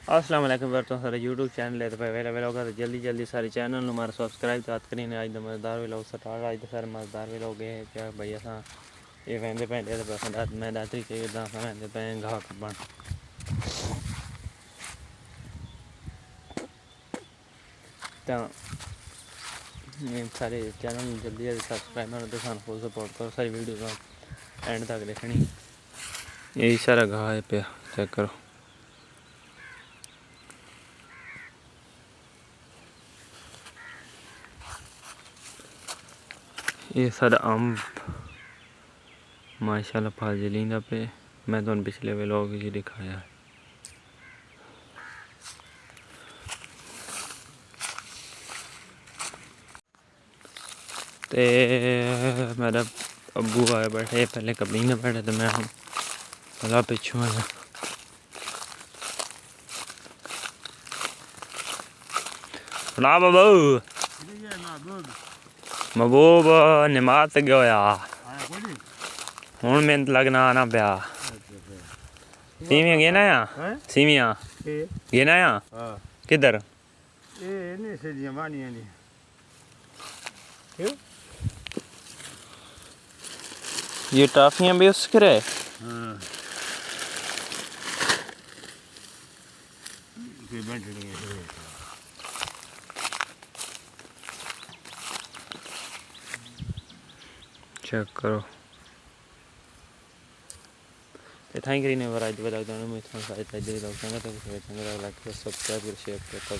अस्सलाम वालेकुम वर्तों सारे यूट्यूब चैनल है तो वेला वेला होगा तो जल्दी जल्दी सारे चैनल हमारा सब्सक्राइब याद करें। आज मज़ेदार भी लोग स्टार्ट आज तो सारे मज़ेदार भी लोग हैं क्या भैया सा ये वहदे पे मैं दात्री चाहिए वहदे पे घाह कपन तो सारे चैनल जल्दी जल्दी सब्सक्राइब करो तो सानू फुल सपोर्ट करो। सारी वीडियो का एंड तक देखनी। यही सारा घाह है पे चेक करो। ये सारा अम्ब माशाल्लाह फल जलींदा पे मैं तो पिछले व्लॉग ही दिखाया है। ते मेरा अब्बू आए बैठे पहले कबीन में बैठे तो मैं हम भला पिछू आया। ना बाबू महबूब नमाज गया हूँ मिनट लगना आना पिया। सीवियां गिना या सीवियां गिना या किधर ये टाफियां भी उसके रहे। चेक करो थैंक यू ने वराइज बता दो मैं थोड़ा सा इधर लोग संगत है सब्सक्राइब शेयर कर